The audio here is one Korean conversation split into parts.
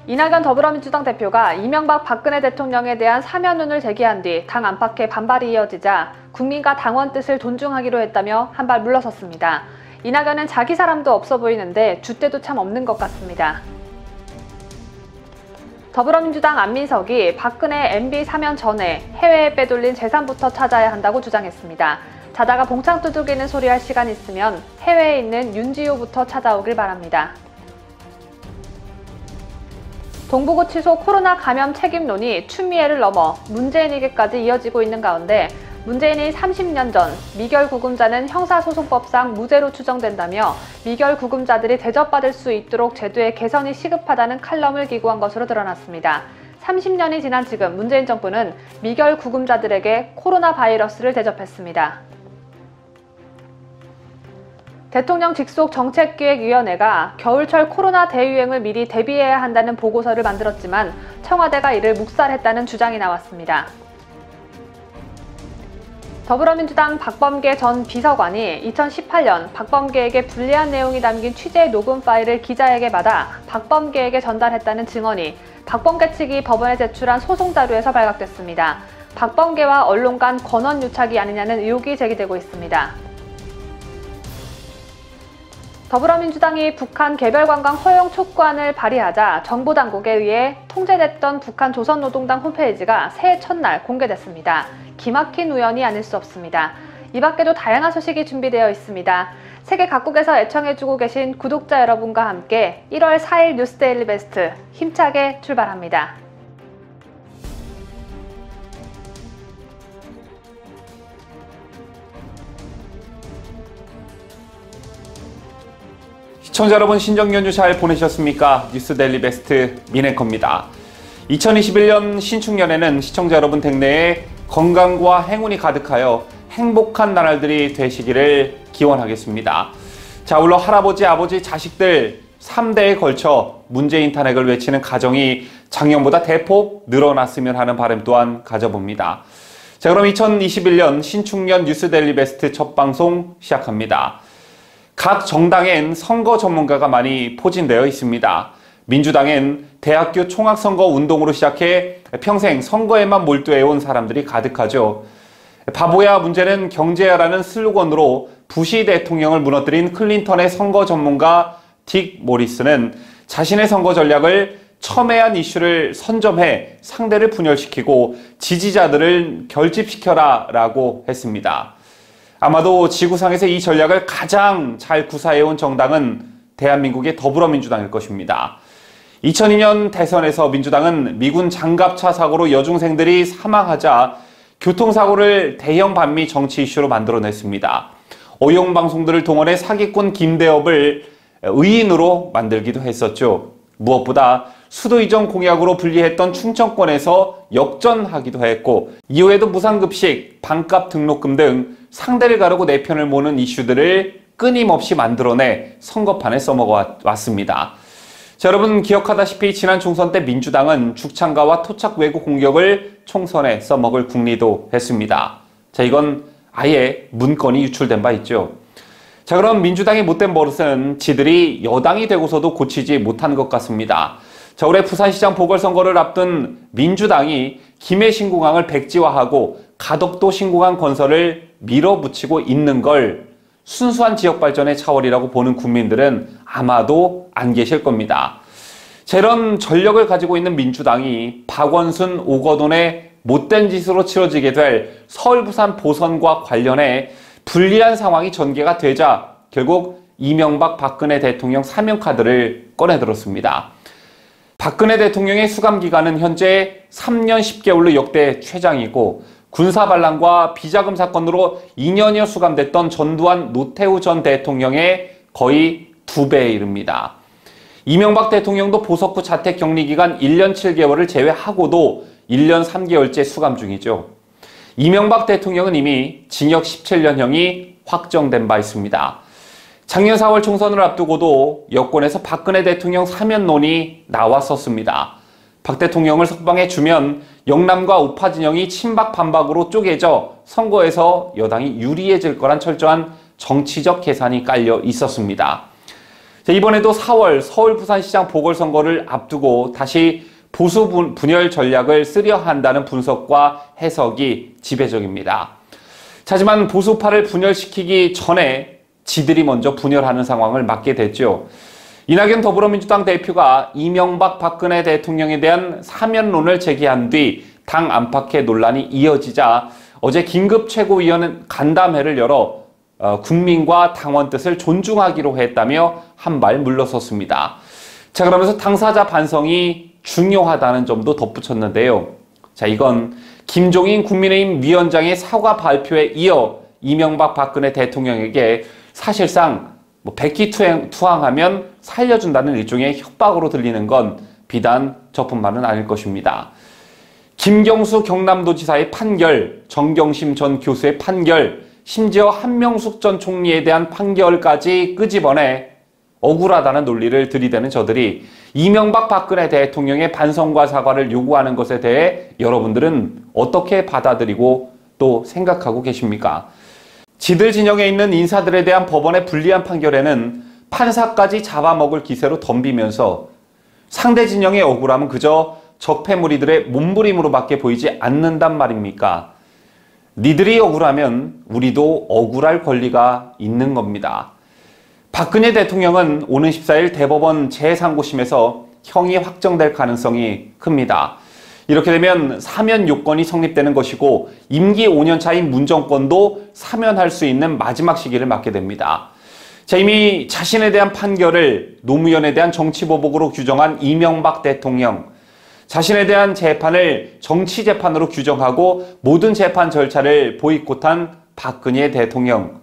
이낙연 더불어민주당 대표가 이명박 박근혜 대통령에 대한 사면론을 제기한 뒤 당 안팎의 반발이 이어지자 국민과 당원 뜻을 존중하기로 했다며 한 발 물러섰습니다. 이낙연은 자기 사람도 없어 보이는데 줏대도 참 없는 것 같습니다. 더불어민주당 안민석이 박근혜 MB 사면 전에 해외에 빼돌린 재산부터 찾아야 한다고 주장했습니다. 자다가 봉창 두들기는 소리 할 시간 있으면 해외에 있는 윤지호부터 찾아오길 바랍니다. 동부구 취소 코로나 감염 책임론이 추미애를 넘어 문재인에게까지 이어지고 있는 가운데 문재인이 30년 전 미결 구금자는 형사소송법상 무죄로 추정된다며 미결 구금자들이 대접받을 수 있도록 제도의 개선이 시급하다는 칼럼을 기고한 것으로 드러났습니다. 30년이 지난 지금 문재인 정부는 미결 구금자들에게 코로나 바이러스를 대접했습니다. 대통령 직속 정책기획위원회가 겨울철 코로나 대유행을 미리 대비해야 한다는 보고서를 만들었지만 청와대가 이를 묵살했다는 주장이 나왔습니다. 더불어민주당 박범계 전 비서관이 2018년 박범계에게 불리한 내용이 담긴 취재 녹음 파일을 기자에게 받아 박범계에게 전달했다는 증언이 박범계 측이 법원에 제출한 소송 자료에서 발각됐습니다. 박범계와 언론 간 권한 유착이 아니냐는 의혹이 제기되고 있습니다. 더불어민주당이 북한 개별관광 허용 촉구안을 발의하자 정보당국에 의해 통제됐던 북한 조선노동당 홈페이지가 새해 첫날 공개됐습니다. 기막힌 우연이 아닐 수 없습니다. 이 밖에도 다양한 소식이 준비되어 있습니다. 세계 각국에서 애청해주고 계신 구독자 여러분과 함께 1월 4일 뉴스데일리 베스트 힘차게 출발합니다. 시청자 여러분, 신정연휴 잘 보내셨습니까? 뉴스데일리 베스트 민앵커입니다. 2021년 신축년에는 시청자 여러분 댁내에 건강과 행운이 가득하여 행복한 나날들이 되시기를 기원하겠습니다. 자, 물론 할아버지, 아버지, 자식들 3대에 걸쳐 문재인 탄핵을 외치는 가정이 작년보다 대폭 늘어났으면 하는 바람 또한 가져봅니다. 자, 그럼 2021년 신축년 뉴스데일리 베스트 첫 방송 시작합니다. 각 정당엔 선거 전문가가 많이 포진되어 있습니다. 민주당엔 대학교 총학선거 운동으로 시작해 평생 선거에만 몰두해온 사람들이 가득하죠. 바보야 문제는 경제야라는 슬로건으로 부시 대통령을 무너뜨린 클린턴의 선거 전문가 딕 모리스는 자신의 선거 전략을 첨예한 이슈를 선점해 상대를 분열시키고 지지자들을 결집시켜라 라고 했습니다. 아마도 지구상에서 이 전략을 가장 잘 구사해온 정당은 대한민국의 더불어민주당일 것입니다. 2002년 대선에서 민주당은 미군 장갑차 사고로 여중생들이 사망하자 교통사고를 대형 반미 정치 이슈로 만들어냈습니다. 어용방송들을 동원해 사기꾼 김대엽을 의인으로 만들기도 했었죠. 무엇보다 수도 이전 공약으로 불리했던 충청권에서 역전하기도 했고, 이후에도 무상급식, 반값 등록금 등 상대를 가르고 내 편을 모는 이슈들을 끊임없이 만들어내 선거판에 써먹어왔습니다. 자, 여러분 기억하다시피 지난 총선 때 민주당은 죽창가와 토착 왜곡 공격을 총선에 써먹을 궁리도 했습니다. 자, 이건 아예 문건이 유출된 바 있죠. 자, 그럼 민주당의 못된 버릇은 지들이 여당이 되고서도 고치지 못한 것 같습니다. 자, 올해 부산시장 보궐선거를 앞둔 민주당이 김해 신공항을 백지화하고 가덕도 신공항 건설을 밀어붙이고 있는 걸 순수한 지역발전의 차원이라고 보는 국민들은 아마도 안 계실 겁니다. 자, 이런 전력을 가지고 있는 민주당이 박원순, 오거돈의 못된 짓으로 치러지게 될 서울 부산 보선과 관련해 불리한 상황이 전개가 되자 결국 이명박 박근혜 대통령 사면카드를 꺼내들었습니다. 박근혜 대통령의 수감기간은 현재 3년 10개월로 역대 최장이고, 군사반란과 비자금 사건으로 2년여 수감됐던 전두환, 노태우 전 대통령의 거의 2배에 이릅니다. 이명박 대통령도 보석 후 자택 격리 기간 1년 7개월을 제외하고도 1년 3개월째 수감 중이죠. 이명박 대통령은 이미 징역 17년형이 확정된 바 있습니다. 작년 4월 총선을 앞두고도 여권에서 박근혜 대통령 사면론이 나왔었습니다. 박 대통령을 석방해주면 영남과 우파 진영이 친박 반박으로 쪼개져 선거에서 여당이 유리해질 거란 철저한 정치적 계산이 깔려 있었습니다. 자, 이번에도 4월 서울 부산시장 보궐선거를 앞두고 다시 보수 분열 전략을 쓰려 한다는 분석과 해석이 지배적입니다. 하지만 보수파를 분열시키기 전에 지들이 먼저 분열하는 상황을 맞게 됐죠. 이낙연 더불어민주당 대표가 이명박 박근혜 대통령에 대한 사면론을 제기한 뒤 당 안팎의 논란이 이어지자 어제 긴급 최고위원 간담회를 열어 국민과 당원 뜻을 존중하기로 했다며 한 발 물러섰습니다. 자, 그러면서 당사자 반성이 중요하다는 점도 덧붙였는데요. 자, 이건 김종인 국민의힘 위원장의 사과 발표에 이어 이명박 박근혜 대통령에게 사실상 백기투항하면 살려준다는 일종의 협박으로 들리는 건 비단 저뿐만은 아닐 것입니다. 김경수 경남도지사의 판결, 정경심 전 교수의 판결, 심지어 한명숙 전 총리에 대한 판결까지 끄집어내 억울하다는 논리를 들이대는 저들이 이명박 박근혜 대통령의 반성과 사과를 요구하는 것에 대해 여러분들은 어떻게 받아들이고 또 생각하고 계십니까? 지들 진영에 있는 인사들에 대한 법원의 불리한 판결에는 판사까지 잡아먹을 기세로 덤비면서 상대 진영의 억울함은 그저 적폐무리들의 몸부림으로밖에 보이지 않는단 말입니까? 니들이 억울하면 우리도 억울할 권리가 있는 겁니다. 박근혜 대통령은 오는 14일 대법원 제3고심에서 형이 확정될 가능성이 큽니다. 이렇게 되면 사면 요건이 성립되는 것이고 임기 5년 차인 문 정권도 사면할 수 있는 마지막 시기를 맞게 됩니다. 자, 이미 자신에 대한 판결을 노무현에 대한 정치보복으로 규정한 이명박 대통령, 자신에 대한 재판을 정치재판으로 규정하고 모든 재판 절차를 보이콧한 박근혜 대통령.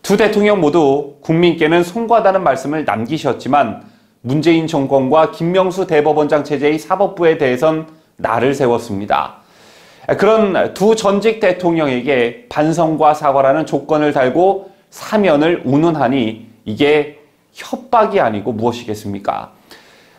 두 대통령 모두 국민께는 송구하다는 말씀을 남기셨지만 문재인 정권과 김명수 대법원장 체제의 사법부에 대해선 날을 세웠습니다. 그런 두 전직 대통령에게 반성과 사과라는 조건을 달고 사면을 운운하니 이게 협박이 아니고 무엇이겠습니까?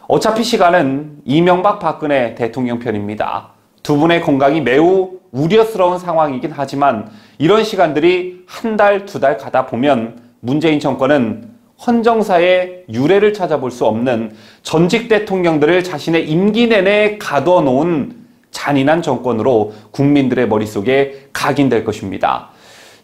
어차피 시간은 이명박 박근혜 대통령 편입니다. 두 분의 건강이 매우 우려스러운 상황이긴 하지만 이런 시간들이 한 달, 두 달 가다 보면 문재인 정권은 헌정사의 유례를 찾아볼 수 없는 전직 대통령들을 자신의 임기 내내 가둬놓은 잔인한 정권으로 국민들의 머릿속에 각인될 것입니다.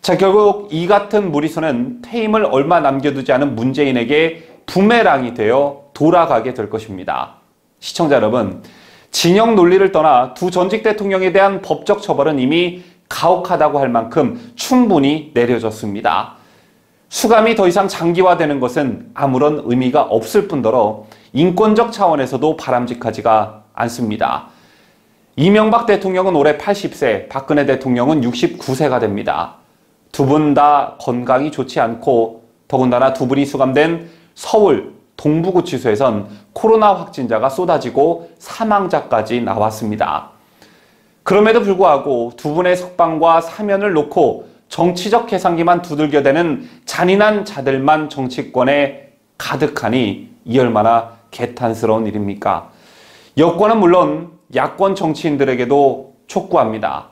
자, 결국 이 같은 무리수는 퇴임을 얼마 남겨두지 않은 문재인에게 부메랑이 되어 돌아가게 될 것입니다. 시청자 여러분, 진영 논리를 떠나 두 전직 대통령에 대한 법적 처벌은 이미 가혹하다고 할 만큼 충분히 내려졌습니다. 수감이 더 이상 장기화되는 것은 아무런 의미가 없을 뿐더러 인권적 차원에서도 바람직하지가 않습니다. 이명박 대통령은 올해 80세, 박근혜 대통령은 69세가 됩니다. 두 분 다 건강이 좋지 않고 더군다나 두 분이 수감된 서울 동부구치소에선 코로나 확진자가 쏟아지고 사망자까지 나왔습니다. 그럼에도 불구하고 두 분의 석방과 사면을 놓고 정치적 계산기만 두들겨대는 잔인한 자들만 정치권에 가득하니 이 얼마나 개탄스러운 일입니까? 여권은 물론 야권 정치인들에게도 촉구합니다.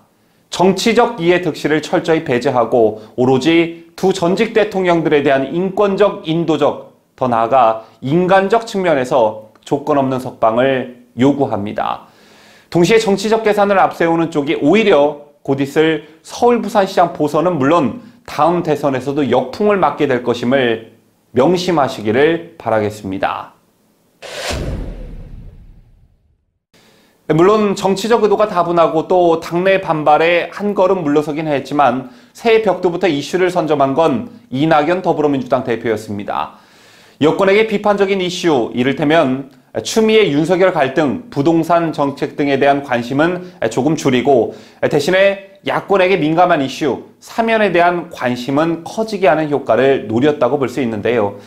정치적 이해 득실을 철저히 배제하고 오로지 두 전직 대통령들에 대한 인권적, 인도적, 더 나아가 인간적 측면에서 조건 없는 석방을 요구합니다. 동시에 정치적 계산을 앞세우는 쪽이 오히려 곧 있을 서울 부산시장 보선은 물론 다음 대선에서도 역풍을 맞게 될 것임을 명심하시기를 바라겠습니다. 물론 정치적 의도가 다분하고 또 당내 반발에 한 걸음 물러서긴 했지만 새해 벽두부터 이슈를 선점한 건 이낙연 더불어민주당 대표였습니다. 여권에게 비판적인 이슈, 이를테면 추미애 윤석열 갈등, 부동산 정책 등에 대한 관심은 조금 줄이고 대신에 야권에게 민감한 이슈, 사면에 대한 관심은 커지게 하는 효과를 노렸다고 볼 수 있는데요.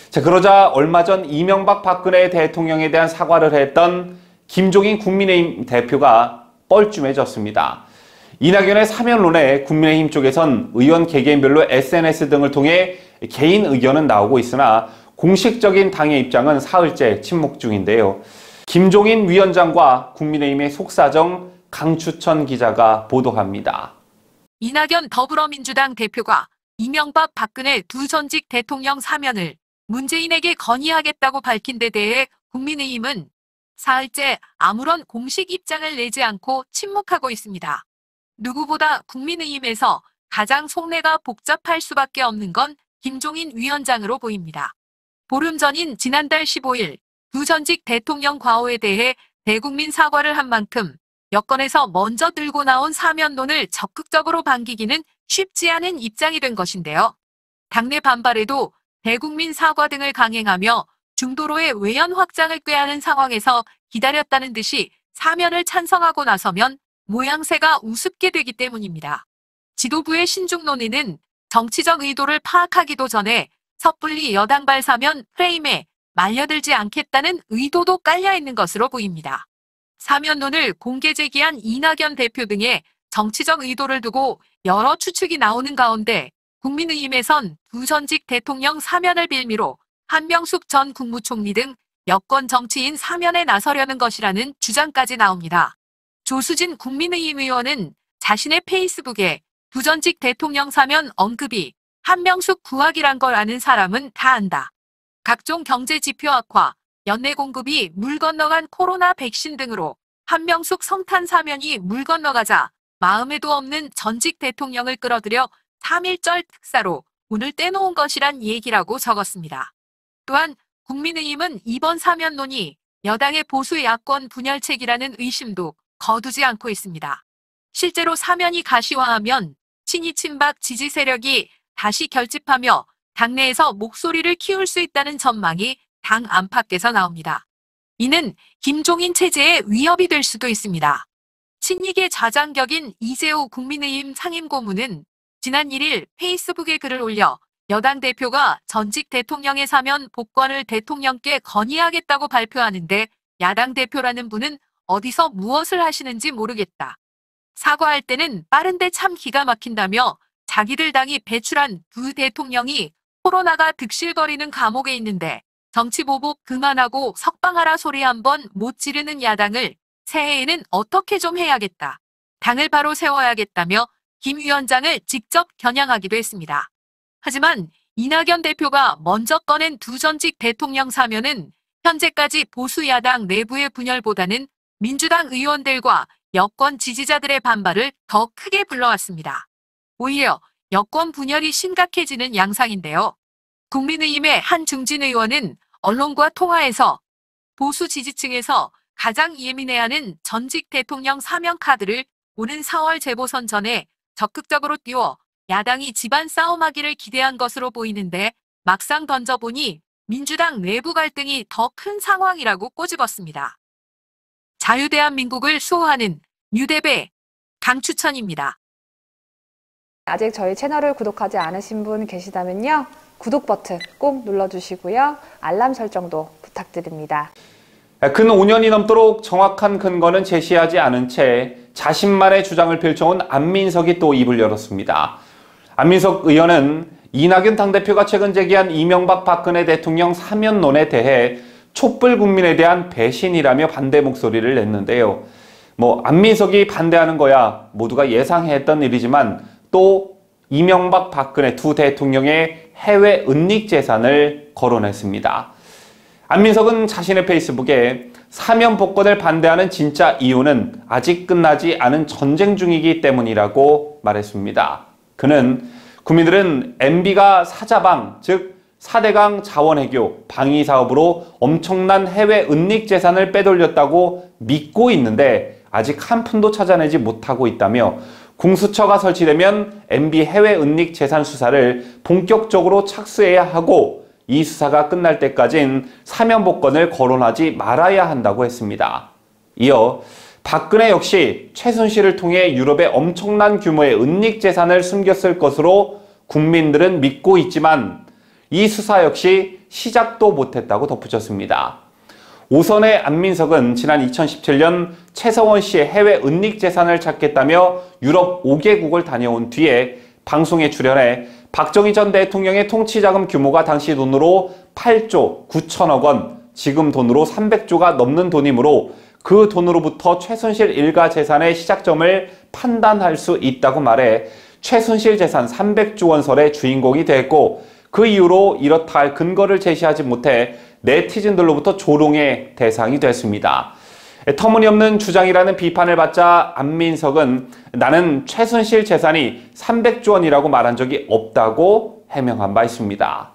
자, 그러자 얼마 전 이명박 박근혜 대통령에 대한 사과를 했던 김종인 국민의힘 대표가 뻘쭘해졌습니다. 이낙연의 사면론에 국민의힘 쪽에선 의원 개개인별로 SNS 등을 통해 개인 의견은 나오고 있으나 공식적인 당의 입장은 사흘째 침묵 중인데요. 김종인 위원장과 국민의힘의 속사정 강추천 기자가 보도합니다. 이낙연 더불어민주당 대표가 이명박 박근혜 두 전직 대통령 사면을 문재인에게 건의하겠다고 밝힌 데 대해 국민의힘은 사흘째 아무런 공식 입장을 내지 않고 침묵하고 있습니다. 누구보다 국민의힘에서 가장 속내가 복잡할 수밖에 없는 건 김종인 위원장으로 보입니다. 보름 전인 지난달 15일 두 전직 대통령 과오에 대해 대국민 사과를 한 만큼 여권에서 먼저 들고 나온 사면론을 적극적으로 반기기는 쉽지 않은 입장이 된 것인데요. 당내 반발에도 대국민 사과 등을 강행하며 중도로의 외연 확장을 꾀하는 상황에서 기다렸다는 듯이 사면을 찬성하고 나서면 모양새가 우습게 되기 때문입니다. 지도부의 신중 논의는 정치적 의도를 파악하기도 전에 섣불리 여당발 사면 프레임에 말려들지 않겠다는 의도도 깔려있는 것으로 보입니다. 사면론을 공개 제기한 이낙연 대표 등의 정치적 의도를 두고 여러 추측이 나오는 가운데 국민의힘에선 두 전직 대통령 사면을 빌미로 한명숙 전 국무총리 등 여권 정치인 사면에 나서려는 것이라는 주장까지 나옵니다. 조수진 국민의힘 의원은 자신의 페이스북에 두 전직 대통령 사면 언급이 한명숙 구하기란 걸 아는 사람은 다 안다. 각종 경제 지표 악화, 연내 공급이 물 건너간 코로나 백신 등으로 한명숙 성탄 사면이 물 건너가자 마음에도 없는 전직 대통령을 끌어들여 3.1절 특사로 운을 떼놓은 것이란 얘기라고 적었습니다. 또한 국민의힘은 이번 사면론이 여당의 보수 야권 분열책이라는 의심도 거두지 않고 있습니다. 실제로 사면이 가시화하면 친이 친박 지지 세력이 다시 결집하며 당내에서 목소리를 키울 수 있다는 전망이 당 안팎에서 나옵니다. 이는 김종인 체제에 위협이 될 수도 있습니다. 친이계 좌장격인 이재호 국민의힘 상임고문은 지난 1일 페이스북에 글을 올려 여당 대표가 전직 대통령의 사면 복권을 대통령께 건의하겠다고 발표하는데 야당 대표라는 분은 어디서 무엇을 하시는지 모르겠다. 사과할 때는 빠른데 참 기가 막힌다며 자기들 당이 배출한 두 대통령이 코로나가 득실거리는 감옥에 있는데 정치보복 그만하고 석방하라 소리 한번 못 지르는 야당을 새해에는 어떻게 좀 해야겠다. 당을 바로 세워야겠다며 김 위원장을 직접 겨냥하기도 했습니다. 하지만 이낙연 대표가 먼저 꺼낸 두 전직 대통령 사면은 현재까지 보수 야당 내부의 분열보다는 민주당 의원들과 여권 지지자들의 반발을 더 크게 불러왔습니다. 오히려 여권 분열이 심각해지는 양상인데요. 국민의힘의 한 중진 의원은 언론과 통화에서 보수 지지층에서 가장 예민해하는 전직 대통령 사면 카드를 오는 4월 재보선 전에 적극적으로 띄워 야당이 집안 싸움하기를 기대한 것으로 보이는데 막상 던져보니 민주당 내부 갈등이 더 큰 상황이라고 꼬집었습니다. 자유대한민국을 수호하는 뉴대배 강추천입니다. 아직 저희 채널을 구독하지 않으신 분 계시다면요. 구독 버튼 꼭 눌러주시고요. 알람 설정도 부탁드립니다. 근 5년이 넘도록 정확한 근거는 제시하지 않은 채 자신만의 주장을 펼쳐온 안민석이 또 입을 열었습니다. 안민석 의원은 이낙연 당대표가 최근 제기한 이명박 박근혜 대통령 사면론에 대해 촛불 국민에 대한 배신이라며 반대 목소리를 냈는데요. 안민석이 반대하는 거야 모두가 예상했던 일이지만 또 이명박 박근혜 두 대통령의 해외 은닉 재산을 거론했습니다. 안민석은 자신의 페이스북에 사면 복권을 반대하는 진짜 이유는 아직 끝나지 않은 전쟁 중이기 때문이라고 말했습니다. 그는 국민들은 MB가 사자방, 즉 4대강 자원외교, 방위사업으로 엄청난 해외 은닉 재산을 빼돌렸다고 믿고 있는데 아직 한 푼도 찾아내지 못하고 있다며 공수처가 설치되면 MB 해외 은닉 재산 수사를 본격적으로 착수해야 하고 이 수사가 끝날 때까진 사면 복권을 거론하지 말아야 한다고 했습니다. 이어 박근혜 역시 최순실을 통해 유럽에 엄청난 규모의 은닉 재산을 숨겼을 것으로 국민들은 믿고 있지만 이 수사 역시 시작도 못했다고 덧붙였습니다. 오선의 안민석은 지난 2017년 최서원 씨의 해외 은닉 재산을 찾겠다며 유럽 5개국을 다녀온 뒤에 방송에 출연해 박정희 전 대통령의 통치자금 규모가 당시 돈으로 8조 9천억 원, 지금 돈으로 300조가 넘는 돈이므로 그 돈으로부터 최순실 일가 재산의 시작점을 판단할 수 있다고 말해 최순실 재산 300조 원설의 주인공이 됐고 그 이후로 이렇다 할 근거를 제시하지 못해 네티즌들로부터 조롱의 대상이 됐습니다. 터무니없는 주장이라는 비판을 받자 안민석은 나는 최순실 재산이 300조 원이라고 말한 적이 없다고 해명한 바 있습니다.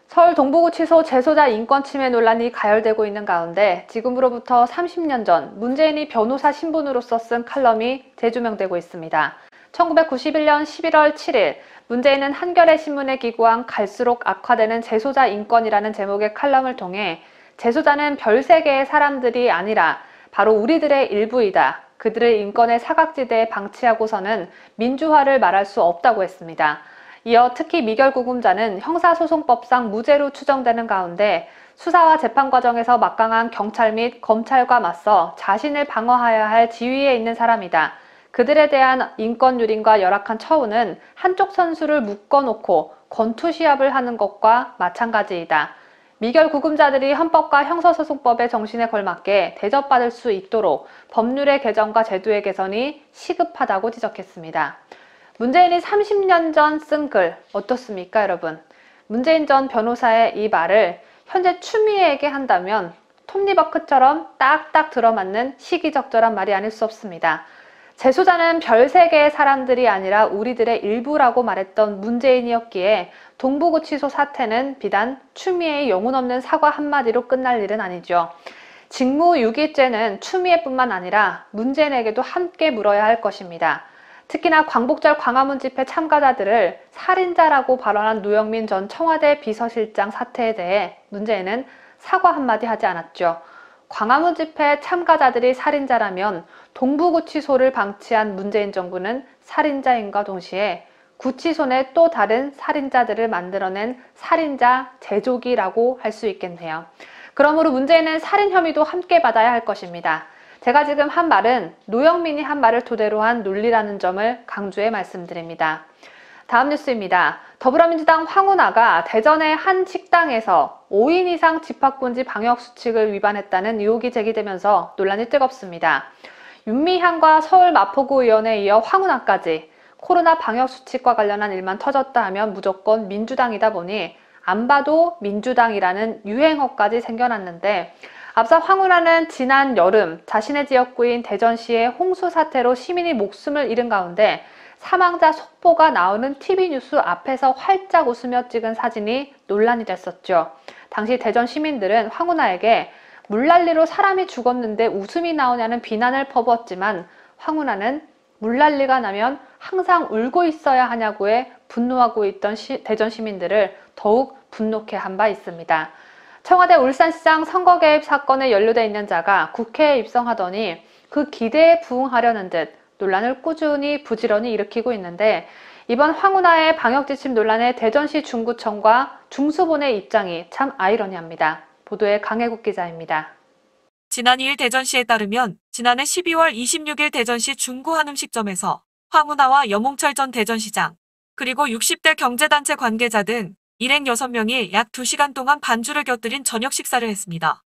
서울 동부구치소 재소자 인권 침해 논란이 가열되고 있는 가운데 지금으로부터 30년 전 문재인이 변호사 신분으로서 쓴 칼럼이 재조명되고 있습니다. 1991년 11월 7일 문재인은 한겨레 신문에 기고한 갈수록 악화되는 재소자 인권이라는 제목의 칼럼을 통해 재소자는 별세계의 사람들이 아니라 바로 우리들의 일부이다. 그들의 인권의 사각지대에 방치하고서는 민주화를 말할 수 없다고 했습니다. 이어 특히 미결 구금자는 형사소송법상 무죄로 추정되는 가운데 수사와 재판 과정에서 막강한 경찰 및 검찰과 맞서 자신을 방어해야 할 지위에 있는 사람이다. 그들에 대한 인권 유린과 열악한 처우는 한쪽 선수를 묶어놓고 권투시합을 하는 것과 마찬가지이다. 미결 구금자들이 헌법과 형사소송법의 정신에 걸맞게 대접받을 수 있도록 법률의 개정과 제도의 개선이 시급하다고 지적했습니다. 문재인이 30년 전 쓴 글 어떻습니까, 여러분? 문재인 전 변호사의 이 말을 현재 추미애에게 한다면 톱니바크처럼 딱딱 들어맞는 시기적절한 말이 아닐 수 없습니다. 재소자는 별세계의 사람들이 아니라 우리들의 일부라고 말했던 문재인이었기에 동부구치소 사태는 비단 추미애의 영혼 없는 사과 한마디로 끝날 일은 아니죠. 직무유기죄는 추미애뿐만 아니라 문재인에게도 함께 물어야 할 것입니다. 특히나 광복절 광화문 집회 참가자들을 살인자라고 발언한 노영민 전 청와대 비서실장 사태에 대해 문재인은 사과 한마디 하지 않았죠. 광화문 집회 참가자들이 살인자라면 동부구치소를 방치한 문재인 정부는 살인자인과 동시에 구치소 내 또 다른 살인자들을 만들어낸 살인자 제조기라고 할 수 있겠네요. 그러므로 문재인은 살인 혐의도 함께 받아야 할 것입니다. 제가 지금 한 말은 노영민이 한 말을 토대로 한 논리라는 점을 강조해 말씀드립니다. 다음 뉴스입니다. 더불어민주당 황운하가 대전의 한 식당에서 5인 이상 집합금지 방역수칙을 위반했다는 의혹이 제기되면서 논란이 뜨겁습니다. 윤미향과 서울 마포구 의원에 이어 황운하까지 코로나 방역수칙과 관련한 일만 터졌다 하면 무조건 민주당이다 보니 안 봐도 민주당이라는 유행어까지 생겨났는데 앞서 황운하는 지난 여름 자신의 지역구인 대전시의 홍수 사태로 시민이 목숨을 잃은 가운데 사망자 속보가 나오는 TV뉴스 앞에서 활짝 웃으며 찍은 사진이 논란이 됐었죠. 당시 대전 시민들은 황운하에게 물난리로 사람이 죽었는데 웃음이 나오냐는 비난을 퍼부었지만 황운하는 물난리가 나면 항상 울고 있어야 하냐고에 분노하고 있던 대전 시민들을 더욱 분노케 한 바 있습니다. 청와대 울산시장 선거 개입 사건에 연루돼 있는 자가 국회에 입성하더니 그 기대에 부응하려는 듯 논란을 꾸준히 부지런히 일으키고 있는데 이번 황운하의 방역지침 논란에 대전시 중구청과 중수본의 입장이 참 아이러니합니다. 보도에 강혜국 기자입니다. 지난 2일 대전시에 따르면 지난해 12월 26일 대전시 중구 한 음식점에서 황운하와 여몽철 전 대전시장 그리고 60대 경제단체 관계자 등 일행 6명이 약 2시간 동안 반주를 곁들인 저녁 식사를 했습니다.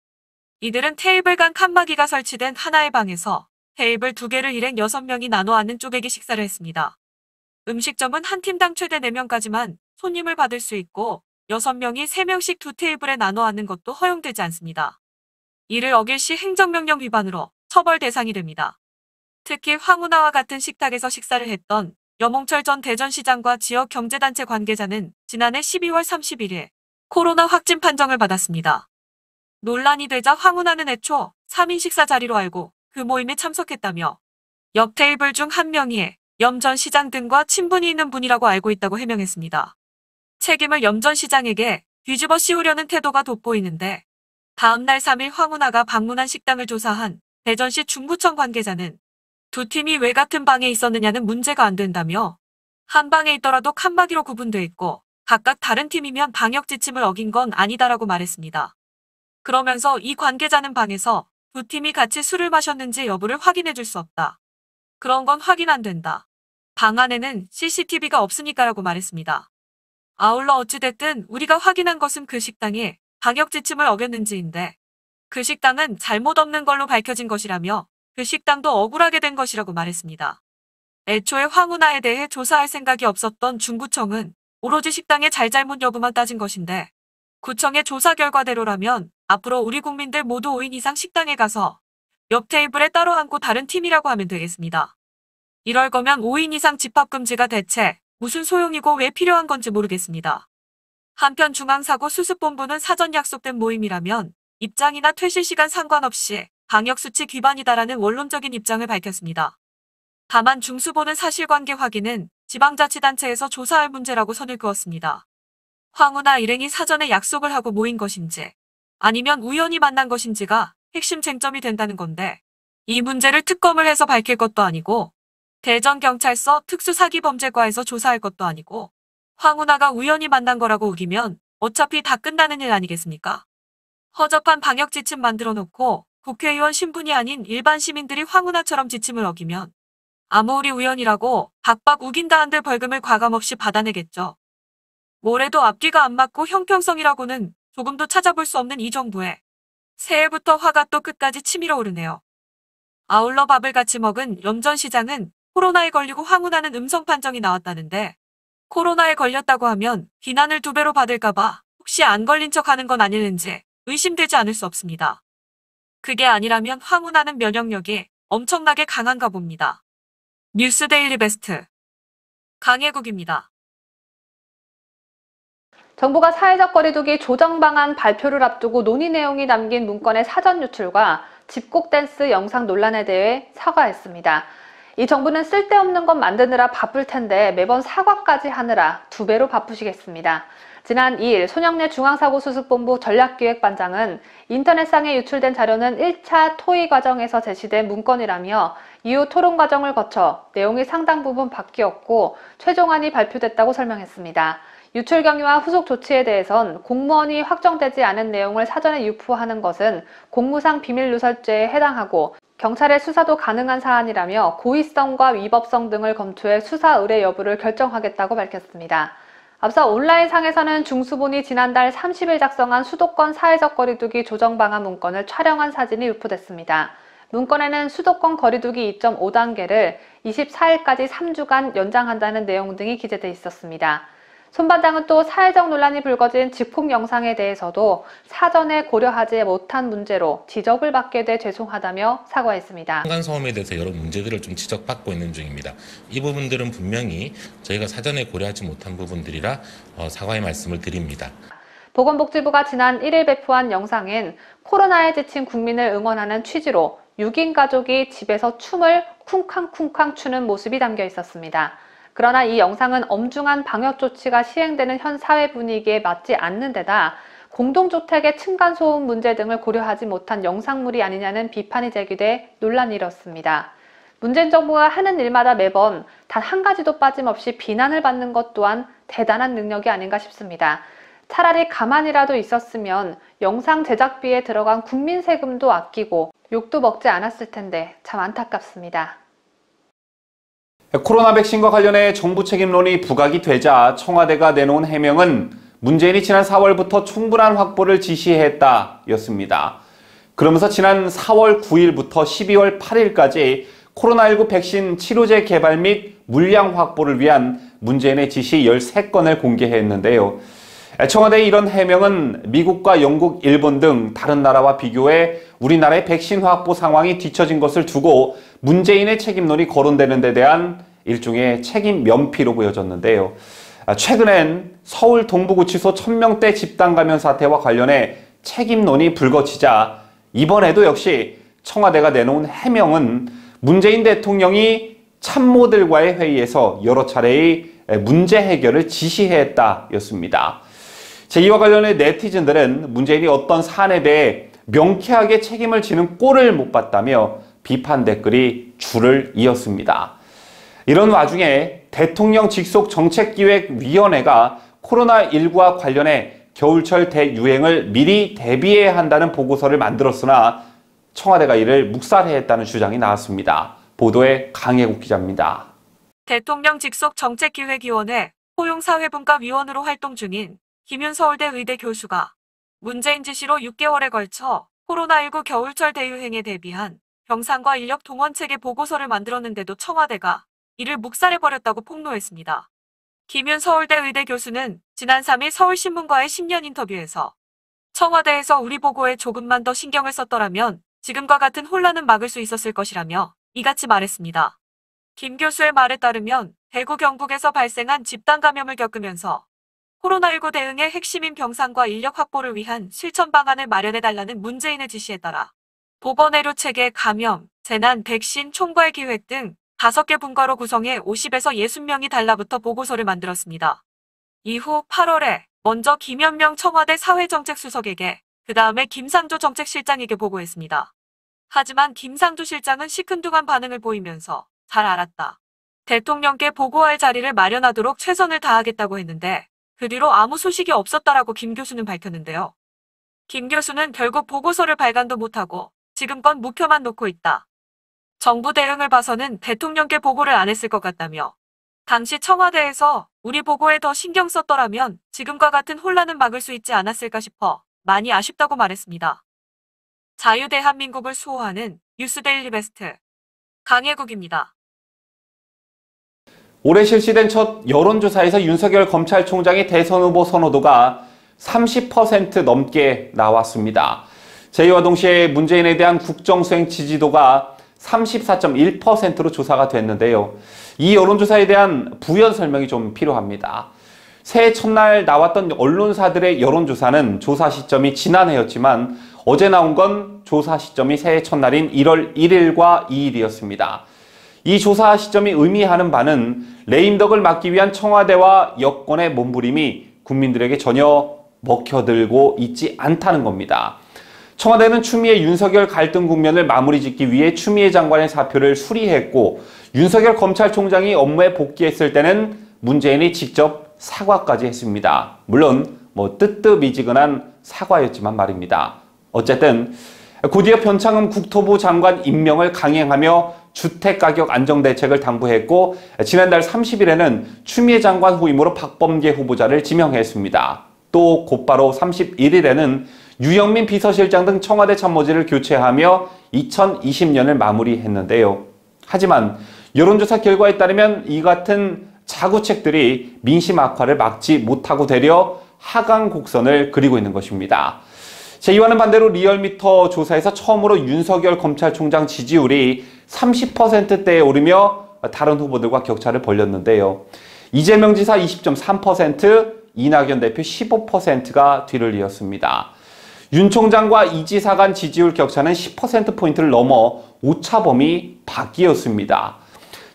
이들은 테이블 간 칸막이가 설치된 하나의 방에서 테이블 2개를 일행 6명이 나눠 앉는 쪼개기 식사를 했습니다. 음식점은 한 팀당 최대 4명까지만 손님을 받을 수 있고 6명이 3명씩 2테이블에 나눠 앉는 것도 허용되지 않습니다. 이를 어길 시 행정명령 위반으로 처벌 대상이 됩니다. 특히 황운하와 같은 식탁에서 식사를 했던 여몽철 전 대전시장과 지역 경제단체 관계자는 지난해 12월 31일 코로나 확진 판정을 받았습니다. 논란이 되자 황운하는 애초 3인 식사 자리로 알고 그 모임에 참석했다며 옆 테이블 중 한 명이 염 전 시장 등과 친분이 있는 분이라고 알고 있다고 해명했습니다. 책임을 염 전 시장에게 뒤집어 씌우려는 태도가 돋보이는데 다음날 3일 황운하가 방문한 식당을 조사한 대전시 중구청 관계자는 두 팀이 왜 같은 방에 있었느냐는 문제가 안 된다며 한 방에 있더라도 칸막이로 구분돼 있고 각각 다른 팀이면 방역 지침을 어긴 건 아니다라고 말했습니다. 그러면서 이 관계자는 방에서 두 팀이 같이 술을 마셨는지 여부를 확인해 줄 수 없다. 그런 건 확인 안 된다. 방 안에는 CCTV가 없으니까라고 말했습니다. 아울러 어찌됐든 우리가 확인한 것은 그 식당이 방역 지침을 어겼는지인데 그 식당은 잘못 없는 걸로 밝혀진 것이라며 그 식당도 억울하게 된 것이라고 말했습니다. 애초에 황운하에 대해 조사할 생각이 없었던 중구청은 오로지 식당의 잘잘못 여부만 따진 것인데, 구청의 조사 결과대로라면 앞으로 우리 국민들 모두 5인 이상 식당에 가서 옆 테이블에 따로 앉고 다른 팀이라고 하면 되겠습니다. 이럴 거면 5인 이상 집합금지가 대체 무슨 소용이고 왜 필요한 건지 모르겠습니다. 한편 중앙사고수습본부는 사전 약속된 모임이라면 입장이나 퇴실 시간 상관없이 방역수칙 위반이다라는 원론적인 입장을 밝혔습니다. 다만 중수본은 사실관계 확인은 지방자치단체에서 조사할 문제라고 선을 그었습니다. 황운하 일행이 사전에 약속을 하고 모인 것인지 아니면 우연히 만난 것인지가 핵심 쟁점이 된다는 건데, 이 문제를 특검을 해서 밝힐 것도 아니고 대전경찰서 특수사기범죄과에서 조사할 것도 아니고 황운하가 우연히 만난 거라고 우기면 어차피 다 끝나는 일 아니겠습니까? 허접한 방역 지침 만들어 놓고 국회의원 신분이 아닌 일반 시민들이 황운하처럼 지침을 어기면 아무리 우연이라고 박박 우긴다 한들 벌금을 과감없이 받아내겠죠. 뭐래도 앞뒤가 안 맞고 형평성이라고는 조금도 찾아볼 수 없는 이 정부에 새해부터 화가 또 끝까지 치밀어 오르네요. 아울러 밥을 같이 먹은 염전시장은 코로나에 걸리고 황운하는 음성 판정이 나왔다는데, 코로나에 걸렸다고 하면 비난을 2배로 받을까봐 혹시 안 걸린 척 하는 건 아닐는지 의심되지 않을 수 없습니다. 그게 아니라면 황운하는 면역력이 엄청나게 강한가 봅니다. 뉴스데일리 베스트 강혜국입니다. 정부가 사회적 거리두기 조정 방안 발표를 앞두고 논의 내용이 담긴 문건의 사전 유출과 집콕 댄스 영상 논란에 대해 사과했습니다. 이 정부는 쓸데없는 것 만드느라 바쁠 텐데 매번 사과까지 하느라 2배로 바쁘시겠습니다. 지난 2일 손영래 중앙사고수습본부 전략기획반장은 인터넷상에 유출된 자료는 1차 토의 과정에서 제시된 문건이라며 이후 토론 과정을 거쳐 내용이 상당 부분 바뀌었고 최종안이 발표됐다고 설명했습니다. 유출 경위와 후속 조치에 대해선 공무원이 확정되지 않은 내용을 사전에 유포하는 것은 공무상 비밀누설죄에 해당하고 경찰의 수사도 가능한 사안이라며 고의성과 위법성 등을 검토해 수사 의뢰 여부를 결정하겠다고 밝혔습니다. 앞서 온라인상에서는 중수본이 지난달 30일 작성한 수도권 사회적 거리두기 조정 방안 문건을 촬영한 사진이 유포됐습니다. 문건에는 수도권 거리두기 2.5단계를 24일까지 3주간 연장한다는 내용 등이 기재돼 있었습니다. 손 반장은 또 사회적 논란이 불거진 집콕 영상에 대해서도 사전에 고려하지 못한 문제로 지적을 받게 돼 죄송하다며 사과했습니다. 층간소음에 대해서 여러 문제들을 좀 지적받고 있는 중입니다. 이 부분들은 분명히 저희가 사전에 고려하지 못한 부분들이라 사과의 말씀을 드립니다. 보건복지부가 지난 1일 배포한 영상엔 코로나에 지친 국민을 응원하는 취지로 6인 가족이 집에서 춤을 쿵쾅쿵쾅 추는 모습이 담겨 있었습니다. 그러나 이 영상은 엄중한 방역 조치가 시행되는 현 사회 분위기에 맞지 않는 데다 공동주택의 층간소음 문제 등을 고려하지 못한 영상물이 아니냐는 비판이 제기돼 논란이 일었습니다. 문재인 정부가 하는 일마다 매번 단 한 가지도 빠짐없이 비난을 받는 것 또한 대단한 능력이 아닌가 싶습니다. 차라리 가만히라도 있었으면 영상 제작비에 들어간 국민 세금도 아끼고 욕도 먹지 않았을 텐데 참 안타깝습니다. 코로나 백신과 관련해 정부 책임론이 부각이 되자 청와대가 내놓은 해명은 문재인이 지난 4월부터 충분한 확보를 지시했다였습니다. 그러면서 지난 4월 9일부터 12월 8일까지 코로나19 백신 치료제 개발 및 물량 확보를 위한 문재인의 지시 13건을 공개했는데요. 청와대의 이런 해명은 미국과 영국, 일본 등 다른 나라와 비교해 우리나라의 백신 확보 상황이 뒤처진 것을 두고 문재인의 책임론이 거론되는 데 대한 일종의 책임 면피로 보여졌는데요. 최근엔 서울 동부구치소 1000명대 집단 감염 사태와 관련해 책임론이 불거지자 이번에도 역시 청와대가 내놓은 해명은 문재인 대통령이 참모들과의 회의에서 여러 차례의 문제 해결을 지시했다였습니다. 이와 관련해 네티즌들은 문재인이 어떤 사안에 대해 명쾌하게 책임을 지는 꼴을 못 봤다며 비판 댓글이 줄을 이었습니다. 이런 와중에 대통령 직속 정책기획위원회가 코로나19와 관련해 겨울철 대유행을 미리 대비해야 한다는 보고서를 만들었으나 청와대가 이를 묵살했다는 주장이 나왔습니다. 보도에 강혜국 기자입니다. 대통령 직속 정책기획위원회 포용사회분과위원으로 활동 중인 김윤 서울대 의대 교수가 문재인 지시로 6개월에 걸쳐 코로나19 겨울철 대유행에 대비한 병상과 인력 동원 체계 보고서를 만들었는데도 청와대가 이를 묵살해버렸다고 폭로했습니다. 김윤 서울대 의대 교수는 지난 3일 서울신문과의 10년 인터뷰에서 청와대에서 우리 보고에 조금만 더 신경을 썼더라면 지금과 같은 혼란은 막을 수 있었을 것이라며 이같이 말했습니다. 김 교수의 말에 따르면 대구 경북에서 발생한 집단 감염을 겪으면서 코로나19 대응의 핵심인 병상과 인력 확보를 위한 실천 방안을 마련해달라는 문재인의 지시에 따라 보건의료 체계, 감염, 재난, 백신, 총괄 기획 등 5개 분과로 구성해 50에서 60명이 달라붙어 보고서를 만들었습니다. 이후 8월에 먼저 김현명 청와대 사회정책수석에게, 그 다음에 김상조 정책실장에게 보고했습니다. 하지만 김상조 실장은 시큰둥한 반응을 보이면서 잘 알았다. 대통령께 보고할 자리를 마련하도록 최선을 다하겠다고 했는데 그 뒤로 아무 소식이 없었다라고 김 교수는 밝혔는데요. 김 교수는 결국 보고서를 발간도 못하고 지금껏 묵혀만 놓고 있다. 정부 대응을 봐서는 대통령께 보고를 안 했을 것 같다며 당시 청와대에서 우리 보고에 더 신경 썼더라면 지금과 같은 혼란은 막을 수 있지 않았을까 싶어 많이 아쉽다고 말했습니다. 자유대한민국을 수호하는 뉴스데일리 베스트 강혜국입니다. 올해 실시된 첫 여론조사에서 윤석열 검찰총장의 대선 후보 선호도가 30% 넘게 나왔습니다. 제이와 동시에 문재인에 대한 국정수행 지지도가 34.1%로 조사가 됐는데요. 이 여론조사에 대한 부연 설명이 좀 필요합니다. 새해 첫날 나왔던 언론사들의 여론조사는 조사 시점이 지난해였지만 어제 나온 건 조사 시점이 새해 첫날인 1월 1일과 2일이었습니다. 이 조사 시점이 의미하는 바는 레임덕을 막기 위한 청와대와 여권의 몸부림이 국민들에게 전혀 먹혀들고 있지 않다는 겁니다. 청와대는 추미애 윤석열 갈등 국면을 마무리 짓기 위해 추미애 장관의 사표를 수리했고 윤석열 검찰총장이 업무에 복귀했을 때는 문재인이 직접 사과까지 했습니다. 물론 뜨뜻미지근한 사과였지만 말입니다. 어쨌든 곧이어 변창흠 국토부 장관 임명을 강행하며 주택가격 안정대책을 당부했고 지난달 30일에는 추미애 장관 후임으로 박범계 후보자를 지명했습니다. 또 곧바로 31일에는 유영민 비서실장 등 청와대 참모진을 교체하며 2020년을 마무리했는데요. 하지만 여론조사 결과에 따르면 이 같은 자구책들이 민심 악화를 막지 못하고 되려 하강 곡선을 그리고 있는 것입니다. 제2와는 반대로 리얼미터 조사에서 처음으로 윤석열 검찰총장 지지율이 30%대에 오르며 다른 후보들과 격차를 벌렸는데요. 이재명 지사 20.3%, 이낙연 대표 15%가 뒤를 이었습니다. 윤 총장과 이 지사 간 지지율 격차는 10%포인트를 넘어 오차범위 밖이었습니다.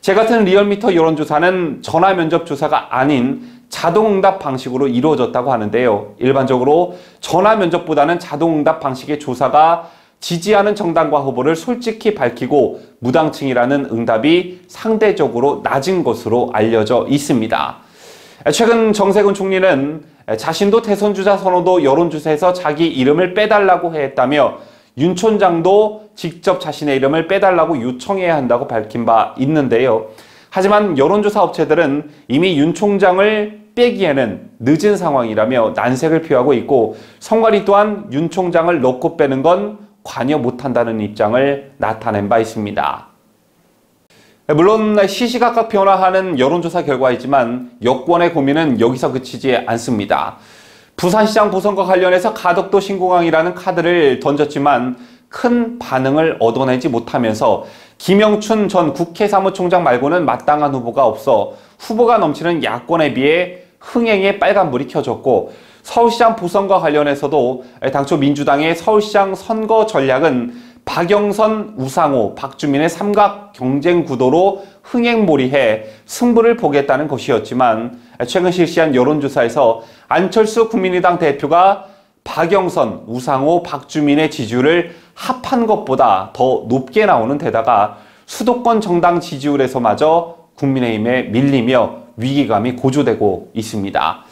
제 같은 리얼미터 여론조사는 전화면접 조사가 아닌 자동응답 방식으로 이루어졌다고 하는데요. 일반적으로 전화면접보다는 자동응답 방식의 조사가 지지하는 정당과 후보를 솔직히 밝히고 무당층이라는 응답이 상대적으로 낮은 것으로 알려져 있습니다. 최근 정세균 총리는 자신도 대선주자 선호도 여론조사에서 자기 이름을 빼달라고 했다며 윤 총장도 직접 자신의 이름을 빼달라고 요청해야 한다고 밝힌 바 있는데요. 하지만 여론조사 업체들은 이미 윤 총장을 빼기에는 늦은 상황이라며 난색을 표하고 있고 선관위 또한 윤 총장을 넣고 빼는 건 관여 못한다는 입장을 나타낸 바 있습니다. 물론 시시각각 변화하는 여론조사 결과이지만 여권의 고민은 여기서 그치지 않습니다. 부산시장 보선과 관련해서 가덕도 신공항이라는 카드를 던졌지만 큰 반응을 얻어내지 못하면서 김영춘 전 국회 사무총장 말고는 마땅한 후보가 없어 후보가 넘치는 야권에 비해 흥행에 빨간불이 켜졌고 서울시장 보선과 관련해서도 당초 민주당의 서울시장 선거 전략은 박영선, 우상호, 박주민의 삼각 경쟁 구도로 흥행몰이해 승부를 보겠다는 것이었지만 최근 실시한 여론조사에서 안철수 국민의당 대표가 박영선, 우상호, 박주민의 지지율을 합한 것보다 더 높게 나오는 데다가 수도권 정당 지지율에서마저 국민의힘에 밀리며 위기감이 고조되고 있습니다.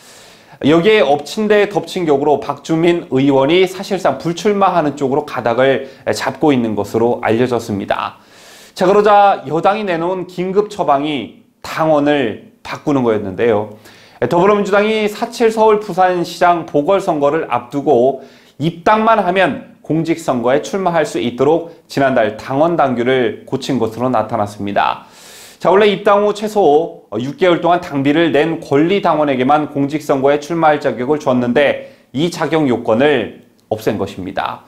여기에 엎친 데 덮친 격으로 박주민 의원이 사실상 불출마하는 쪽으로 가닥을 잡고 있는 것으로 알려졌습니다. 자, 그러자 여당이 내놓은 긴급 처방이 당원을 바꾸는 거였는데요. 더불어민주당이 4.7 서울 부산시장 보궐선거를 앞두고 입당만 하면 공직선거에 출마할 수 있도록 지난달 당원 당규를 고친 것으로 나타났습니다. 자, 원래 입당 후 최소 6개월 동안 당비를 낸 권리당원에게만 공직선거에 출마할 자격을 줬는데 이 자격 요건을 없앤 것입니다.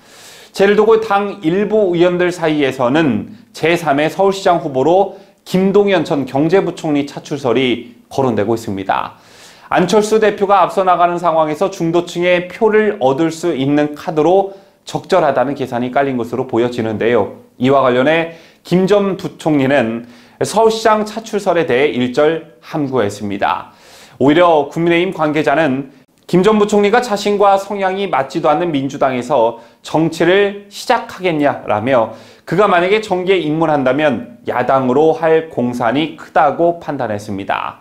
쟤를 두고 당 일부 의원들 사이에서는 제3의 서울시장 후보로 김동연 전 경제부총리 차출설이 거론되고 있습니다. 안철수 대표가 앞서 나가는 상황에서 중도층의 표를 얻을 수 있는 카드로 적절하다는 계산이 깔린 것으로 보여지는데요. 이와 관련해 김 전 부총리는 서울시장 차출설에 대해 일절 함구했습니다. 오히려 국민의힘 관계자는 김 전 부총리가 자신과 성향이 맞지도 않는 민주당에서 정치를 시작하겠냐라며 그가 만약에 정계에 입문한다면 야당으로 할 공산이 크다고 판단했습니다.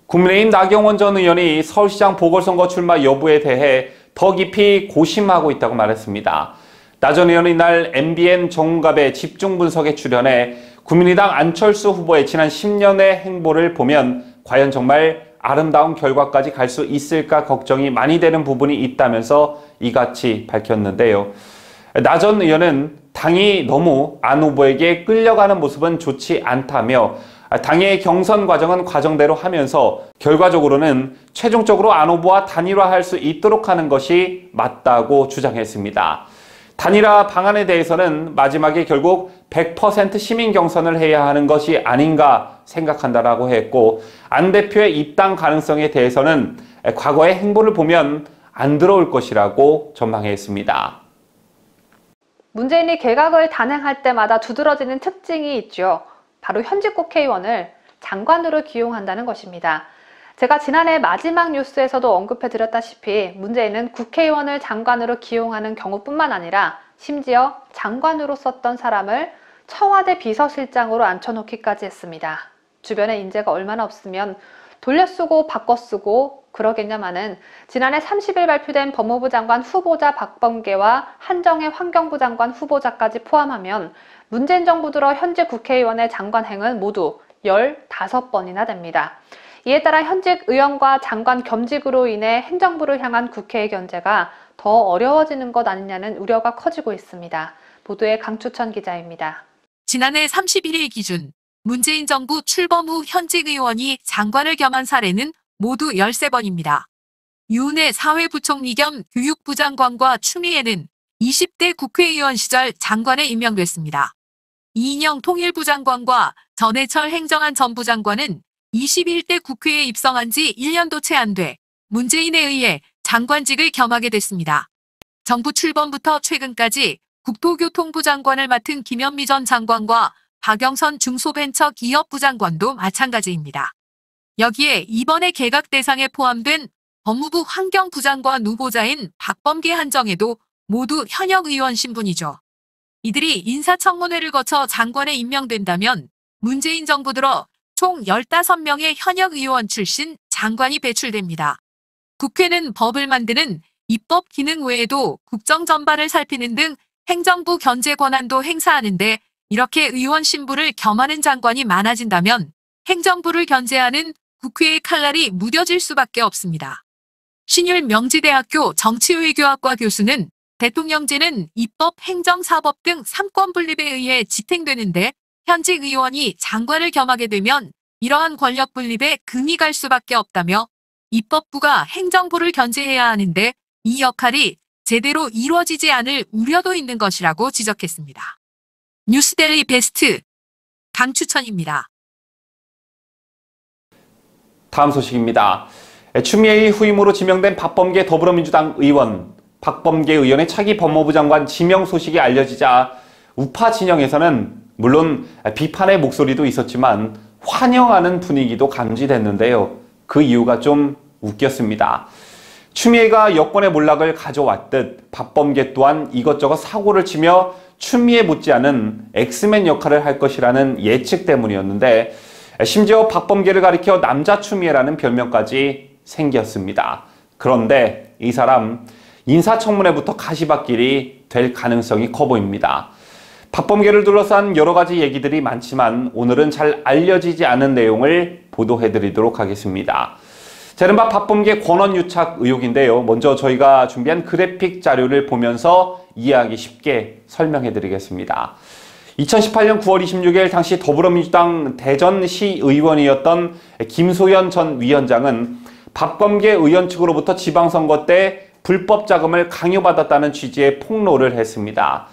국민의힘 나경원 전 의원이 서울시장 보궐선거 출마 여부에 대해 더 깊이 고심하고 있다고 말했습니다. 나 전 의원은 이날 MBN 정갑의 집중 분석에 출연해 국민의당 안철수 후보의 지난 10년의 행보를 보면 과연 정말 아름다운 결과까지 갈 수 있을까 걱정이 많이 되는 부분이 있다면서 이같이 밝혔는데요. 나 전 의원은 당이 너무 안 후보에게 끌려가는 모습은 좋지 않다며 당의 경선 과정은 과정대로 하면서 결과적으로는 최종적으로 안 후보와 단일화할 수 있도록 하는 것이 맞다고 주장했습니다. 단일화 방안에 대해서는 마지막에 결국 100% 시민 경선을 해야 하는 것이 아닌가 생각한다라고 했고 안 대표의 입당 가능성에 대해서는 과거의 행보를 보면 안 들어올 것이라고 전망했습니다. 문재인이 개각을 단행할 때마다 두드러지는 특징이 있죠. 바로 현직 국회의원을 장관으로 기용한다는 것입니다. 제가 지난해 마지막 뉴스에서도 언급해드렸다시피 문재인은 국회의원을 장관으로 기용하는 경우뿐만 아니라 심지어 장관으로 썼던 사람을 청와대 비서실장으로 앉혀놓기까지 했습니다. 주변에 인재가 얼마나 없으면 돌려쓰고 바꿔쓰고 그러겠냐마는 지난해 30일 발표된 법무부 장관 후보자 박범계와 한정혜 환경부 장관 후보자까지 포함하면 문재인 정부 들어 현직 국회의원의 장관행은 모두 15번이나 됩니다. 이에 따라 현직 의원과 장관 겸직으로 인해 행정부를 향한 국회의 견제가 더 어려워지는 것 아니냐는 우려가 커지고 있습니다. 보도에 강추천 기자입니다. 지난해 31일 기준 문재인 정부 출범 후 현직 의원이 장관을 겸한 사례는 모두 13번입니다. 유은혜 사회부총리 겸 교육부 장관과 추미애는 20대 국회의원 시절 장관에 임명됐습니다. 이인영 통일부 장관과 전해철 행정안 전부 장관은 21대 국회에 입성한 지 1년도 채 안 돼 문재인에 의해 장관직을 겸하게 됐습니다. 정부 출범부터 최근까지 국토교통부 장관을 맡은 김현미 전 장관과 박영선 중소벤처기업부 장관도 마찬가지입니다. 여기에 이번에 개각 대상에 포함된 법무부 환경부 장관 후보자인 박범계 한정혜도 모두 현역 의원 신분이죠. 이들이 인사청문회를 거쳐 장관에 임명된다면 문재인 정부 들어 총 15명의 현역 의원 출신 장관이 배출됩니다. 국회는 법을 만드는 입법 기능 외에도 국정 전반을 살피는 등 행정부 견제 권한도 행사하는데 이렇게 의원 신분을 겸하는 장관이 많아진다면 행정부를 견제하는 국회의 칼날이 무뎌질 수밖에 없습니다. 신율 명지대학교 정치외교학과 교수는 대통령제는 입법, 행정, 사법 등 3권 분립에 의해 지탱되는데 현직 의원이 장관을 겸하게 되면 이러한 권력 분립에 금이 갈 수밖에 없다며 입법부가 행정부를 견제해야 하는데 이 역할이 제대로 이루어지지 않을 우려도 있는 것이라고 지적했습니다. 뉴스데일리 베스트 강추천입니다. 다음 소식입니다. 추미애의 후임으로 지명된 박범계 더불어민주당 의원, 박범계 의원의 차기 법무부 장관 지명 소식이 알려지자 우파 진영에서는 물론 비판의 목소리도 있었지만 환영하는 분위기도 감지됐는데요. 그 이유가 좀 웃겼습니다. 추미애가 여권의 몰락을 가져왔듯 박범계 또한 이것저것 사고를 치며 추미애 못지않은 엑스맨 역할을 할 것이라는 예측 때문이었는데 심지어 박범계를 가리켜 남자 추미애라는 별명까지 생겼습니다. 그런데 이 사람 인사청문회부터 가시밭길이 될 가능성이 커 보입니다. 박범계를 둘러싼 여러 가지 얘기들이 많지만 오늘은 잘 알려지지 않은 내용을 보도해드리도록 하겠습니다. 자, 이른바 박범계 권한유착 의혹인데요. 먼저 저희가 준비한 그래픽 자료를 보면서 이해하기 쉽게 설명해드리겠습니다. 2018년 9월 26일 당시 더불어민주당 대전시 의원이었던 김소연 전 위원장은 박범계 의원 측으로부터 지방선거 때 불법 자금을 강요받았다는 취지의 폭로를 했습니다.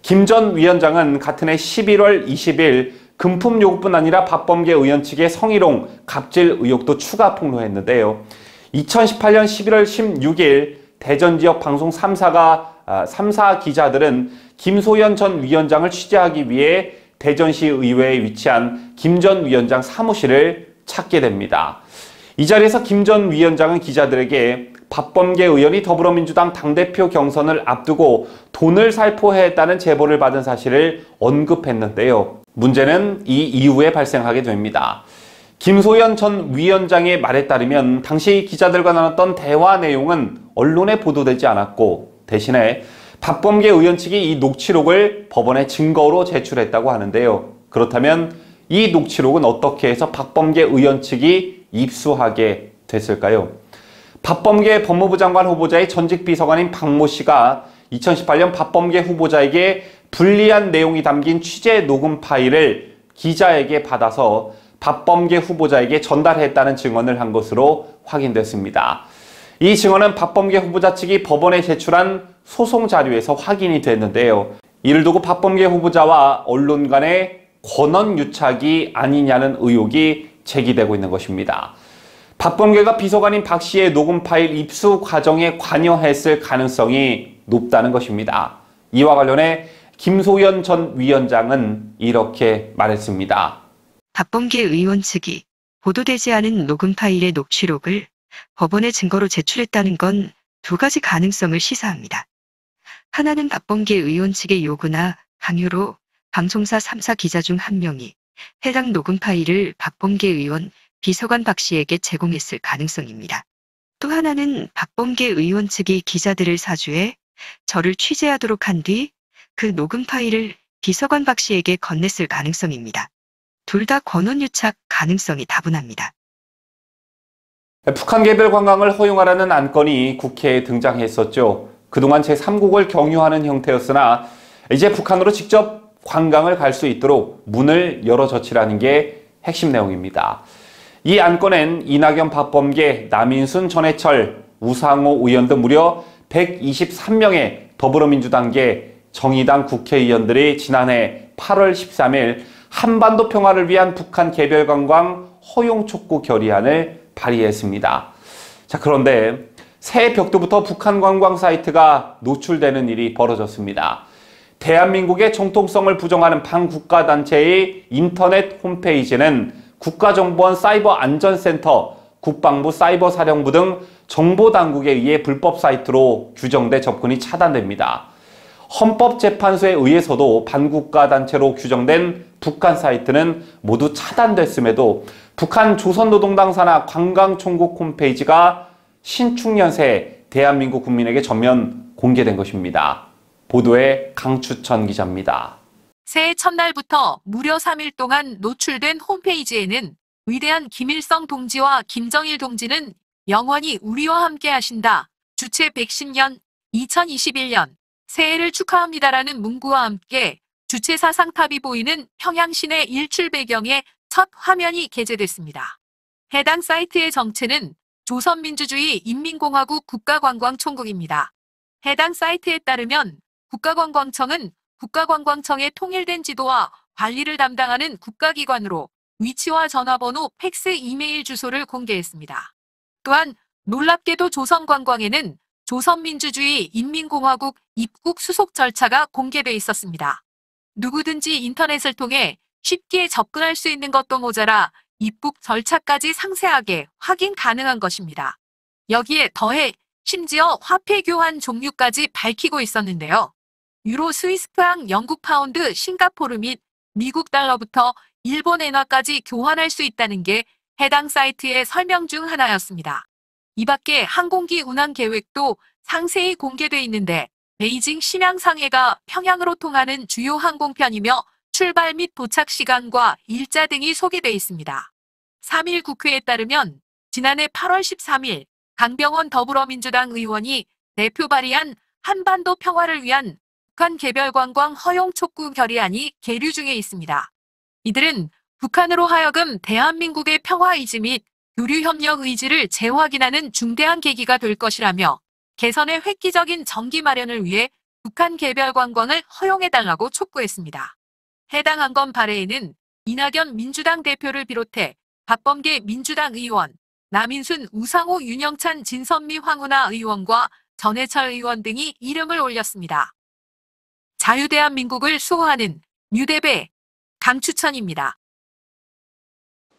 김 전 위원장은 같은 해 11월 20일 금품 요구뿐 아니라 박범계 의원 측의 성희롱, 갑질 의혹도 추가 폭로했는데요. 2018년 11월 16일 대전 지역 방송 3사 기자들은 김소연 전 위원장을 취재하기 위해 대전시 의회에 위치한 김 전 위원장 사무실을 찾게 됩니다. 이 자리에서 김 전 위원장은 기자들에게 박범계 의원이 더불어민주당 당대표 경선을 앞두고 돈을 살포했다는 제보를 받은 사실을 언급했는데요. 문제는 이 이후에 발생하게 됩니다. 김소연 전 위원장의 말에 따르면 당시 기자들과 나눴던 대화 내용은 언론에 보도되지 않았고 대신에 박범계 의원 측이 이 녹취록을 법원에 증거로 제출했다고 하는데요. 그렇다면 이 녹취록은 어떻게 해서 박범계 의원 측이 입수하게 됐을까요? 박범계 법무부 장관 후보자의 전직 비서관인 박모 씨가 2018년 박범계 후보자에게 불리한 내용이 담긴 취재 녹음 파일을 기자에게 받아서 박범계 후보자에게 전달했다는 증언을 한 것으로 확인됐습니다. 이 증언은 박범계 후보자 측이 법원에 제출한 소송 자료에서 확인이 됐는데요. 이를 두고 박범계 후보자와 언론 간의 권한 유착이 아니냐는 의혹이 제기되고 있는 것입니다. 박범계가 비서관인 박 씨의 녹음 파일 입수 과정에 관여했을 가능성이 높다는 것입니다. 이와 관련해 김소연 전 위원장은 이렇게 말했습니다. 박범계 의원 측이 보도되지 않은 녹음 파일의 녹취록을 법원에 증거로 제출했다는 건 두 가지 가능성을 시사합니다. 하나는 박범계 의원 측의 요구나 강요로 방송사 3사 기자 중 한 명이 해당 녹음 파일을 박범계 의원 비서관 박 씨에게 제공했을 가능성입니다. 또 하나는 박범계 의원 측이 기자들을 사주해 저를 취재하도록 한 뒤 그 녹음 파일을 비서관 박 씨에게 건넸을 가능성입니다. 둘 다 권한 유착 가능성이 다분합니다. 북한 개별 관광을 허용하라는 안건이 국회에 등장했었죠. 그동안 제3국을 경유하는 형태였으나 이제 북한으로 직접 관광을 갈 수 있도록 문을 열어젖히라는 게 핵심 내용입니다. 이 안건엔 이낙연, 박범계, 남인순, 전해철, 우상호 의원 등 무려 123명의 더불어민주당계 정의당 국회의원들이 지난해 8월 13일 한반도 평화를 위한 북한 개별 관광 허용 촉구 결의안을 발의했습니다. 자, 그런데 새해 벽두부터 북한 관광 사이트가 노출되는 일이 벌어졌습니다. 대한민국의 정통성을 부정하는 반국가단체의 인터넷 홈페이지는 국가정보원 사이버안전센터, 국방부 사이버사령부 등 정보당국에 의해 불법 사이트로 규정돼 접근이 차단됩니다. 헌법재판소에 의해서도 반국가단체로 규정된 북한 사이트는 모두 차단됐음에도 북한 조선노동당 산하 관광총국 홈페이지가 신축년 새 대한민국 국민에게 전면 공개된 것입니다. 보도에 강추천 기자입니다. 새해 첫날부터 무려 3일 동안 노출된 홈페이지에는 위대한 김일성 동지와 김정일 동지는 영원히 우리와 함께 하신다. 주체 110년 2021년 새해를 축하합니다라는 문구와 함께 주체 사상탑이 보이는 평양 시내 일출 배경의 첫 화면이 게재됐습니다. 해당 사이트의 정체는 조선민주주의 인민공화국 국가관광총국입니다. 해당 사이트에 따르면 국가관광청은 국가관광청의 통일된 지도와 관리를 담당하는 국가기관으로 위치와 전화번호, 팩스, 이메일 주소를 공개했습니다. 또한 놀랍게도 조선관광에는 조선민주주의 인민공화국 입국 수속 절차가 공개돼 있었습니다. 누구든지 인터넷을 통해 쉽게 접근할 수 있는 것도 모자라 입국 절차까지 상세하게 확인 가능한 것입니다. 여기에 더해 심지어 화폐 교환 종류까지 밝히고 있었는데요. 유로, 스위스 프랑, 영국 파운드, 싱가포르 및 미국 달러부터 일본 엔화까지 교환할 수 있다는 게 해당 사이트의 설명 중 하나였습니다. 이 밖에 항공기 운항 계획도 상세히 공개돼 있는데 베이징 심양상해가 평양으로 통하는 주요 항공편이며 출발 및 도착 시간과 일자 등이 소개돼 있습니다. 3일 국회에 따르면 지난해 8월 13일 강병원 더불어민주당 의원이 대표 발의한 한반도 평화를 위한 북한 개별 관광 허용 촉구 결의안이 계류 중에 있습니다. 이들은 북한으로 하여금 대한민국의 평화의지 및 교류협력 의지를 재확인하는 중대한 계기가 될 것이라며 개선의 획기적인 전기 마련을 위해 북한 개별 관광을 허용해달라고 촉구했습니다. 해당 안건 발의에는 이낙연 민주당 대표를 비롯해 박범계 민주당 의원, 남인순, 우상호, 윤영찬, 진선미, 황운하 의원과 전해철 의원 등이 이름을 올렸습니다. 자유대한민국을 수호하는 뉴대배 강추천입니다.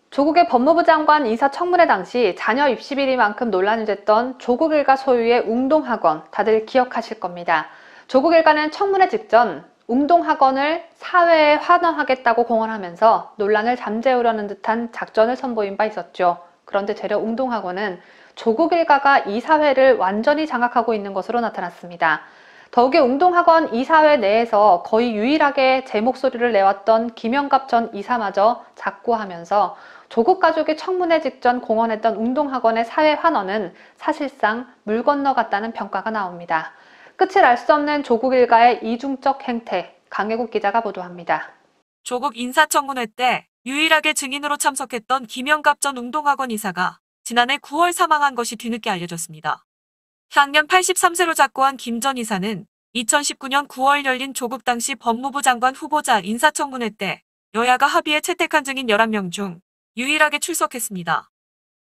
조국의 법무부 장관 인사청문회 당시 자녀 입시 비리만큼 논란이 됐던 조국 일가 소유의 웅동학원, 다들 기억하실 겁니다. 조국 일가는 청문회 직전 웅동학원을 사회에 환원하겠다고 공언하면서 논란을 잠재우려는 듯한 작전을 선보인 바 있었죠. 그런데 되려 웅동학원은 조국 일가가 이사회를 완전히 장악하고 있는 것으로 나타났습니다. 더욱이 웅동학원 이사회 내에서 거의 유일하게 제 목소리를 내왔던 김영갑 전 이사마저 작고하면서 조국 가족이 청문회 직전 공언했던 웅동학원의 사회 환원은 사실상 물 건너갔다는 평가가 나옵니다. 끝을 알 수 없는 조국 일가의 이중적 행태, 강혜국 기자가 보도합니다. 조국 인사청문회 때 유일하게 증인으로 참석했던 김영갑 전 웅동학원 이사가 지난해 9월 사망한 것이 뒤늦게 알려졌습니다. 향년 83세로 작고한 김 전 이사는 2019년 9월 열린 조국 당시 법무부 장관 후보자 인사청문회 때 여야가 합의해 채택한 증인 11명 중 유일하게 출석했습니다.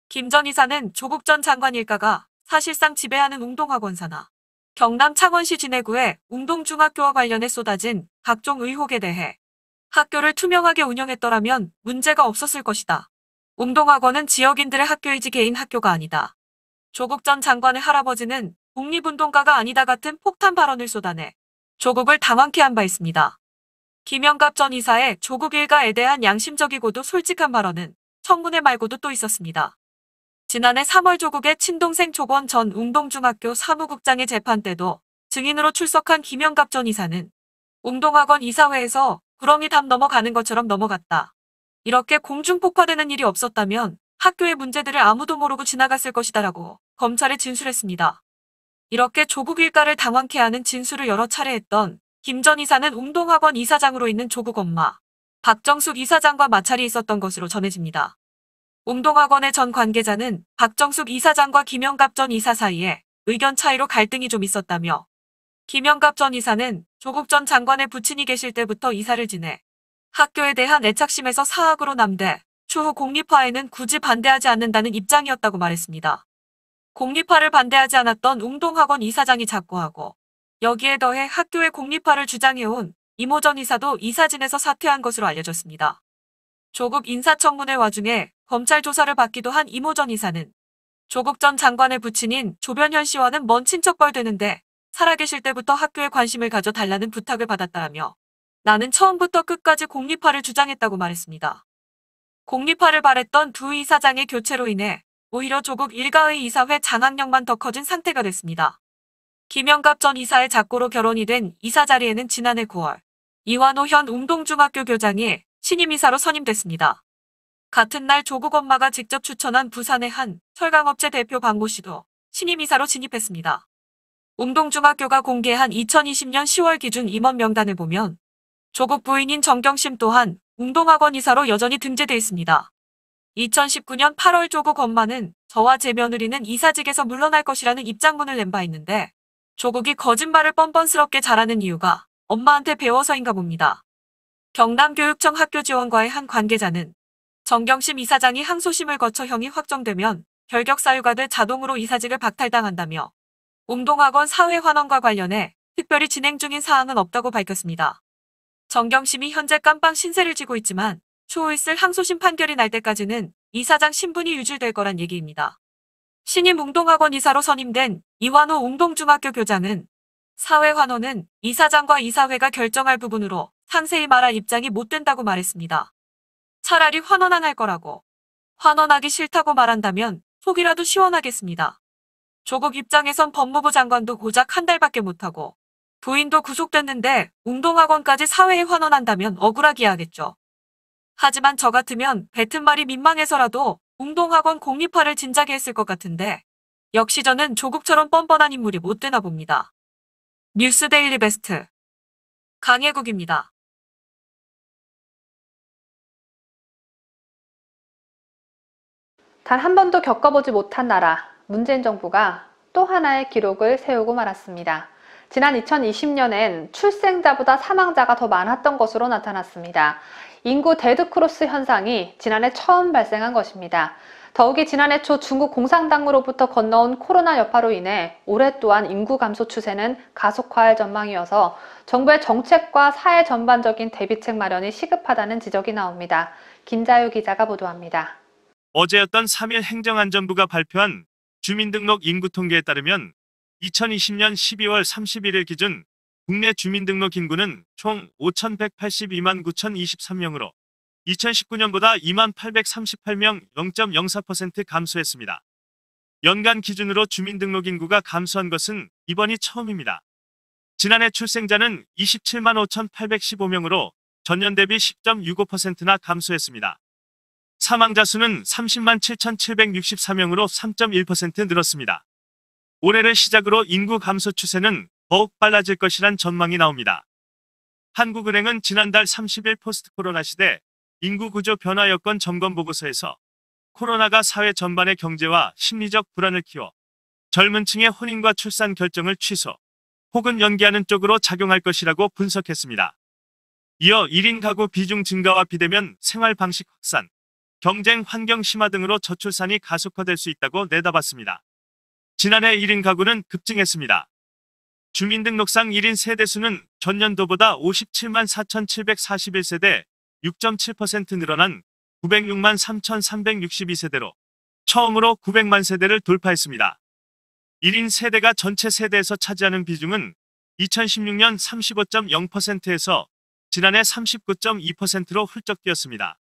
김 전 이사는 조국 전 장관 일가가 사실상 지배하는 웅동학원 산하, 경남 창원시 진해구의 웅동중학교와 관련해 쏟아진 각종 의혹에 대해 학교를 투명하게 운영했더라면 문제가 없었을 것이다. 웅동학원은 지역인들의 학교이지 개인 학교가 아니다. 조국 전 장관의 할아버지는 독립운동가가 아니다 같은 폭탄 발언을 쏟아내 조국을 당황케 한 바 있습니다. 김영갑 전 이사의 조국 일가에 대한 양심적이고도 솔직한 발언은 청문회 말고도 또 있었습니다. 지난해 3월 조국의 친동생 조건 전 웅동중학교 사무국장의 재판 때도 증인으로 출석한 김영갑 전 이사는 웅동학원 이사회에서 구렁이 담 넘어가는 것처럼 넘어갔다. 이렇게 공중폭파되는 일이 없었다면 학교의 문제들을 아무도 모르고 지나갔을 것이다라고 검찰에 진술했습니다. 이렇게 조국 일가를 당황케 하는 진술을 여러 차례 했던 김 전 이사는 웅동학원 이사장으로 있는 조국 엄마 박정숙 이사장과 마찰이 있었던 것으로 전해집니다. 웅동학원의 전 관계자는 박정숙 이사장과 김영갑 전 이사 사이에 의견 차이로 갈등이 좀 있었다며 김영갑 전 이사는 조국 전 장관의 부친이 계실 때부터 이사를 지내 학교에 대한 애착심에서 사학으로 남대 추후 공립화에는 굳이 반대하지 않는다는 입장이었다고 말했습니다. 공립화를 반대하지 않았던 웅동학원 이사장이 작고하고 여기에 더해 학교의 공립화를 주장해온 이모 전 이사도 이사진에서 사퇴한 것으로 알려졌습니다. 조국 인사청문회 와중에 검찰 조사를 받기도 한 이모 전 이사는 조국 전 장관의 부친인 조변현 씨와는 먼 친척뻘 되는데 살아계실 때부터 학교에 관심을 가져 달라는 부탁을 받았다라며 나는 처음부터 끝까지 공립화를 주장했다고 말했습니다. 공립화를 바랬던 두 이사장의 교체로 인해 오히려 조국 일가의 이사회 장악력만 더 커진 상태가 됐습니다. 김영갑 전 이사의 작고로 결혼이 된 이사 자리에는 지난해 9월 이완호 현 웅동중학교 교장이 신임이사로 선임됐습니다. 같은 날 조국 엄마가 직접 추천한 부산의 한 철강업체 대표 박모 씨도 신임이사로 진입했습니다. 웅동중학교가 공개한 2020년 10월 기준 임원 명단을 보면 조국 부인인 정경심 또한 웅동학원 이사로 여전히 등재돼 있습니다. 2019년 8월 조국 엄마는 저와 제 며느리는 이사직에서 물러날 것이라는 입장문을 낸 바 있는데 조국이 거짓말을 뻔뻔스럽게 잘하는 이유가 엄마한테 배워서인가 봅니다. 경남교육청 학교지원과의 한 관계자는 정경심 이사장이 항소심을 거쳐 형이 확정되면 결격 사유가 돼 자동으로 이사직을 박탈당한다며 웅동학원 사회 환원과 관련해 특별히 진행 중인 사항은 없다고 밝혔습니다. 정경심이 현재 깜빵 신세를 지고 있지만 추후 있을 항소심 판결이 날 때까지는 이사장 신분이 유지될 거란 얘기입니다. 신임 웅동학원 이사로 선임된 이완호 웅동중학교 교장은 사회 환원은 이사장과 이사회가 결정할 부분으로 상세히 말할 입장이 못 된다고 말했습니다. 차라리 환원 안 할 거라고 환원하기 싫다고 말한다면 속이라도 시원하겠습니다. 조국 입장에선 법무부 장관도 고작 한 달밖에 못하고 부인도 구속됐는데 웅동학원까지 사회에 환원한다면 억울하게 하겠죠. 하지만 저 같으면 뱉은 말이 민망해서라도 웅동학원 공립화를 진작에 했을 것 같은데 역시 저는 조국처럼 뻔뻔한 인물이 못 되나 봅니다. 뉴스데일리 베스트 강혜국입니다. 단 한 번도 겪어보지 못한 나라, 문재인 정부가 또 하나의 기록을 세우고 말았습니다. 지난 2020년엔 출생자보다 사망자가 더 많았던 것으로 나타났습니다. 인구 데드크로스 현상이 지난해 처음 발생한 것입니다. 더욱이 지난해 초 중국 공산당으로부터 건너온 코로나 여파로 인해 올해 또한 인구 감소 추세는 가속화할 전망이어서 정부의 정책과 사회 전반적인 대비책 마련이 시급하다는 지적이 나옵니다. 김자유 기자가 보도합니다. 어제였던 3일 행정안전부가 발표한 주민등록 인구 통계에 따르면 2020년 12월 31일 기준 국내 주민등록 인구는 총 5,182만 9,023명으로 2019년보다 2만 838명 0.04% 감소했습니다. 연간 기준으로 주민등록 인구가 감소한 것은 이번이 처음입니다. 지난해 출생자는 27만 5,815명으로 전년 대비 10.65%나 감소했습니다. 사망자 수는 30만 7,764명으로 3.1% 늘었습니다. 올해를 시작으로 인구 감소 추세는 더욱 빨라질 것이란 전망이 나옵니다. 한국은행은 지난달 30일 포스트 코로나 시대 인구 구조 변화 여건 점검 보고서에서 코로나가 사회 전반의 경제와 심리적 불안을 키워 젊은 층의 혼인과 출산 결정을 취소 혹은 연기하는 쪽으로 작용할 것이라고 분석했습니다. 이어 1인 가구 비중 증가와 비대면 생활 방식 확산, 경쟁 환경 심화 등으로 저출산이 가속화될 수 있다고 내다봤습니다. 지난해 1인 가구는 급증했습니다. 주민등록상 1인 세대수는 전년도보다 57만 4,741세대 6.7% 늘어난 906만 3,362세대로 처음으로 900만 세대를 돌파했습니다. 1인 세대가 전체 세대에서 차지하는 비중은 2016년 35.0%에서 지난해 39.2%로 훌쩍 뛰었습니다.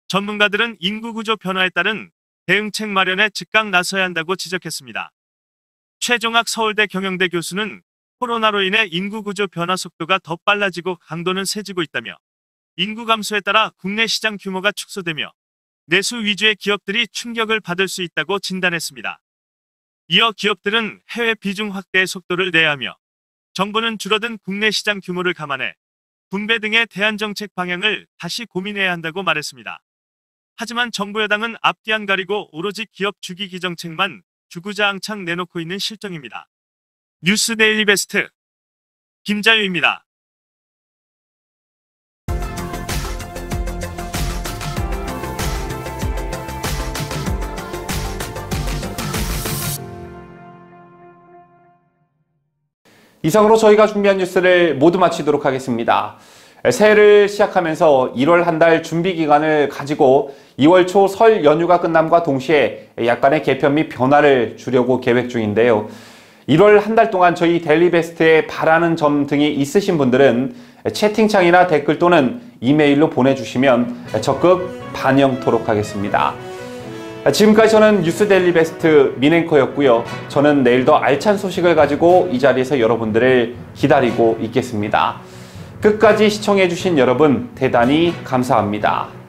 전문가들은 인구구조 변화에 따른 대응책 마련에 즉각 나서야 한다고 지적했습니다. 최종학 서울대 경영대 교수는 코로나로 인해 인구구조 변화 속도가 더 빨라지고 강도는 세지고 있다며 인구 감소에 따라 국내 시장 규모가 축소되며 내수 위주의 기업들이 충격을 받을 수 있다고 진단했습니다. 이어 기업들은 해외 비중 확대의 속도를 내야 하며 정부는 줄어든 국내 시장 규모를 감안해 분배 등의 대안 정책 방향을 다시 고민해야 한다고 말했습니다. 하지만 정부 여당은 앞뒤 안 가리고 오로지 기업 죽이기 정책만 주구장창 내놓고 있는 실정입니다. 뉴스 데일리 베스트 김자유입니다. 이상으로 저희가 준비한 뉴스를 모두 마치도록 하겠습니다. 새해를 시작하면서 1월 한 달 준비 기간을 가지고 2월 초 설 연휴가 끝남과 동시에 약간의 개편 및 변화를 주려고 계획 중인데요. 1월 한 달 동안 저희 데일리베스트에 바라는 점 등이 있으신 분들은 채팅창이나 댓글 또는 이메일로 보내주시면 적극 반영토록 하겠습니다. 지금까지 저는 뉴스 데일리베스트 민앵커였고요. 저는 내일 더 알찬 소식을 가지고 이 자리에서 여러분들을 기다리고 있겠습니다. 끝까지 시청해주신 여러분 대단히 감사합니다.